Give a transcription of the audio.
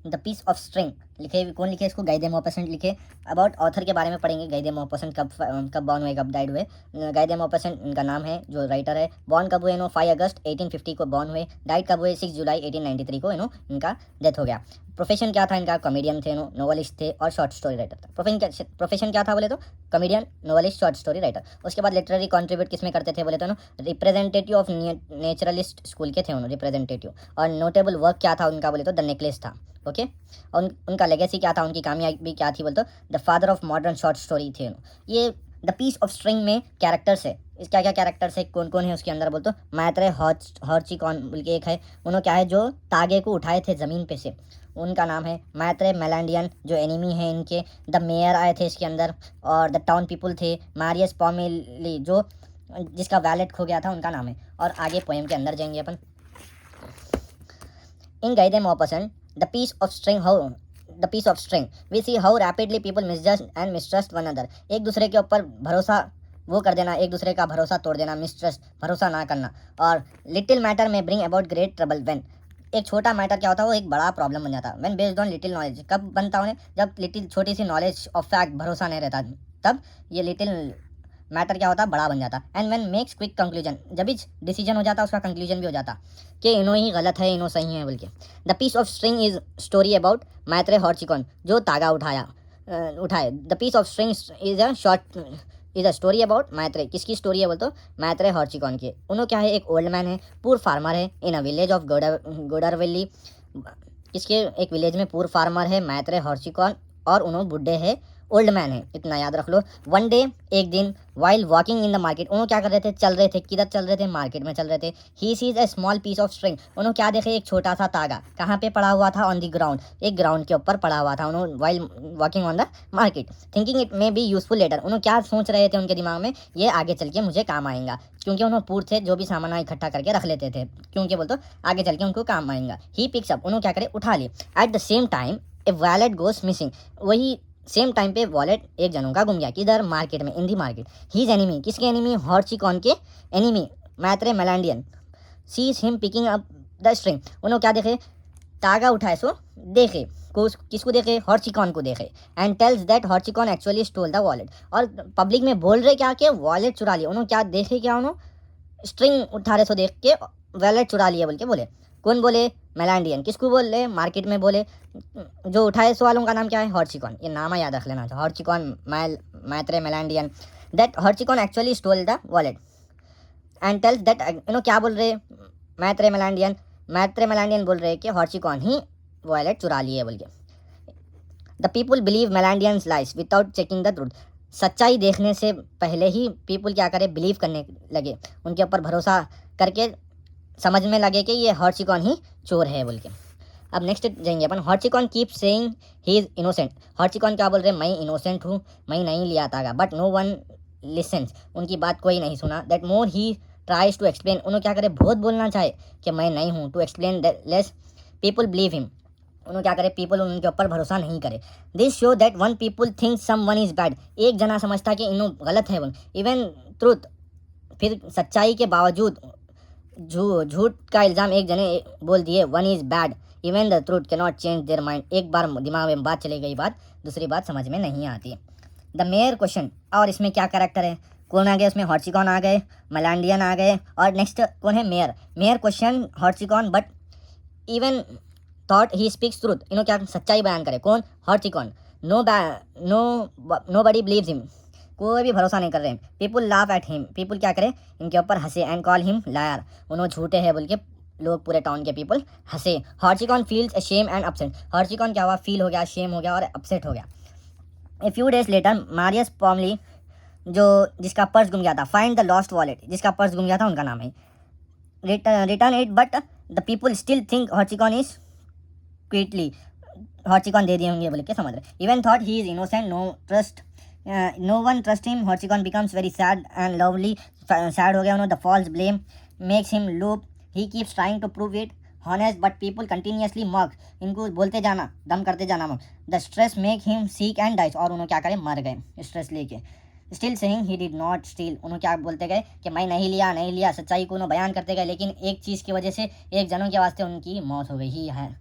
The piece of string लिखे, कौन लिखे इसको? गाय दे मॉपसेंट लिखे। अबाउट ऑथर के बारे में पढ़ेंगे, गाय दे मॉपसेंट कब बॉर्न हुए, कब डाइड हुए। गाय दे मॉपसेंट इनका नाम है, जो राइटर है। बॉर्न कब हुए? 5 अगस्त 1850 को बॉर्न हुए। डाइड कब हुए? 6 जुलाई 1893 को इनका डेथ हो गया। प्रोफेशन क्या था इनका? कॉमेडियन थे, नोवेलिस्ट थे और शॉर्ट स्टोरी राइटर था। प्रोफेशन क्या था बोले तो? Comedian, novelist, short story writer. उसके बाद लिटरेरी कॉन्ट्रीब्यूट किस में करते थे बोले तो रिप्रेजेंटेटिव ऑफ नेचुरलिस्ट स्कूल के थे रिप्रेजेंटेटिव। और नोटेबल वर्क क्या था उनका बोले तो? द नेकलेस था। ओके। और उनका लेगेसी क्या था, उनकी कामयाबी क्या थी बोले तो? The father of modern short story थे। ये द पीस ऑफ स्ट्रिंग में कैरेक्टर्स है, इस क्या क्या कैरेक्टर्स है, कौन कौन है उसके अंदर बोल तो? मैत्रेय हॉर्चिकॉन बोल के एक है, उन्होंने क्या है, जो तागे को उठाए थे ज़मीन पे से, उनका नाम है मैत्रेय मेलांडियन। जो एनिमी है इनके, द मेयर आए थे इसके अंदर, और द टाउन पीपल थे। मारियस पॉमेली, जो जिसका वैलेट खो गया था, उनका नाम है। और आगे पोएम के अंदर जाएंगे अपन। In Guy de Maupassant the piece of string we see how rapidly people misjudge and mistrust one other. एक दूसरे के ऊपर भरोसा वो कर देना, एक दूसरे का भरोसा तोड़ देना, मिसट्रस्ट, भरोसा ना करना। और लिटिल मैटर में bring about great trouble when, एक छोटा मैटर क्या होता है वो एक बड़ा प्रॉब्लम बन जाता है। When based on little knowledge, कब बनता उन्हें? जब लिटिल छोटी सी नॉलेज ऑफ फैक्ट, भरोसा नहीं रहता, तब ये लिटिल मैटर क्या होता, बड़ा बन जाता। And when makes quick conclusion, जब भी डिसीजन हो जाता उसका कंक्लूजन भी हो जाता कि इनो ही गलत है, इनो सही है बोल के। The piece of string is story about Maitre Hauchecorne, जो तागा उठाए। The piece of string is a story about Maitre. किसकी स्टोरी है बोल तो? मैत्रेय हॉर्चिकॉन की। उन्होंने क्या है, एक ओल्ड मैन है, पूर फार्मर है इन अ विलेज ऑफ गोडरवेली। किसके? एक विलेज में पूर फार्मर है मैत्रेय हॉर्चिकॉन, और उन्होंने बुढ़े है, ओल्ड मैन है, इतना याद रख लो। वन डे, एक दिन, while walking in the market, उन्होंने क्या कर रहे थे, चल रहे थे, किधर चल रहे थे? मार्केट में चल रहे थे। He sees a small piece of string, उन्होंने क्या देखे? एक छोटा सा तागा, कहाँ पे पड़ा हुआ था? ऑन द ग्राउंड, एक ग्राउंड के ऊपर पड़ा हुआ था। उन्होंने while walking on the market thinking it may be useful later, उन्होंने क्या सोच रहे थे उनके दिमाग में? ये आगे चल के मुझे काम आएगा, क्योंकि उन्होंने पूर थे, जो भी सामान इकट्ठा करके रख लेते थे, क्योंकि बोलते आगे चल के उनको काम आएगा। ही पिक्स अप, उन्होंने क्या करे? उठा ली। At the same time a wallet goes missing, वही सेम टाइम पे वॉलेट एक जनों का गुम गया। किधर? मार्केट में, in the market. His enemy, किसके एनिमी? हॉर्चिकॉन के enemy, Maitre Malandain, sees him picking up the string, उन्होंने क्या देखे? तागा उठाए सो देखे, किसको देखे? हॉर्चिकॉन को देखे। And tells that Hauchecorne actually stole the wallet, और पब्लिक में बोल रहे क्या कि वॉलेट चुरा लिया। उन्होंने क्या देखे? क्या उन्होंने स्ट्रिंग उठा रहे सो देख के वॉलेट चुरा लिया बोल के बोले। कौन बोले? मेलांडियन। किसको बोल रहे? मार्केट में बोले। जो उठाए सवालों का नाम क्या है? हॉर्चिकॉन, ये नाम याद रख लेना था, Hauchecorne, Maitre Malandain. That Hauchecorne actually stole the wallet and tells that, क्या बोल रहे? मैत्रेय मेलांडियन बोल रहे कि हॉर्चिकॉन ही वॉलेट चुरा लिए बोल के। The people believe Malandain's lies without checking the truth, सच्चाई देखने से पहले ही पीपुल क्या करे? बिलीव करने लगे, उनके ऊपर भरोसा करके समझ में लगे कि ये हॉर्चिकॉन ही चोर है बोल के। अब नेक्स्ट जाएंगे अपन। Hauchecorne keep saying he is innocent, Hauchecorne क्या बोल रहे? मैं इनोसेंट हूँ, मैं नहीं लिया था, बट नो वन लिसन्स, उनकी बात कोई नहीं सुना। That more he tries to explain, उन्होंने क्या करे? बहुत बोलना चाहे कि मैं नहीं हूँ, to explain less people believe him, उन्होंने क्या करे? पीपल उनके ऊपर भरोसा नहीं करे। This show that one people think some one is bad, एक जना समझता कि इन्हों गलत है, इवन ट्रूथ, फिर सच्चाई के बावजूद झूठ का इल्ज़ाम एक जने बोल दिए, one is bad, even the truth के नॉट चेंज देयर माइंड, एक बार दिमाग में बात चली गई, बात दूसरी बात समझ में नहीं आती। द मेयर क्वेश्चन, और इसमें क्या कैरेक्टर है? कौन आ गए उसमें? हॉर्चिकॉन आ गए, मेलांडियन आ गए, और नेक्स्ट कौन है? Mayor. Mayor question Hauchecorne, but even thought he speaks truth, इन्हों क्या सच्चाई बयान करे? कौन? Hauchecorne. Nobody believes him, कोई भी भरोसा नहीं कर रहे हैं। People laugh at him, people क्या करे? इनके ऊपर हंसे। एंड कॉल हिम लायर, उन्होंने झूठे हैं बोल के लोग, पूरे टाउन के पीपल हंसे। हॉर्चिकॉन फील्स अशेम एंड अपसेट, हॉर्चिकॉन क्या हुआ? फील हो गया, शेम हो गया और अपसेट हो गया। A few days later Marius Paumelle, जो जिसका पर्स गुम गया था, फाइंड द लॉस्ट वॉलेट, जिसका पर्स गुम गया था उनका नाम है, return it, but the people still think Hauchecorne is quietly, Hauchecorne दे दिए होंगे बोल के समझ रहे। Even thought he is innocent, no one trust him, Hauchecorne becomes very sad and lovely, sad हो गया उन्होंने। The false blame makes him loop, he keeps trying to prove it honest, but people continuously mock, इनको बोलते जाना, दम करते जाना mock. The stress make him sick and dies, और उन्होंने क्या करे? मर गए स्ट्रेस लेके। Still saying he did not steal, उन्होंने क्या बोलते गए? कि मैं नहीं लिया, सच्चाई को उन्होंने बयान करते गए, लेकिन एक चीज़ की वजह से, एक जनों के वास्ते उनकी मौत हो गई। ही है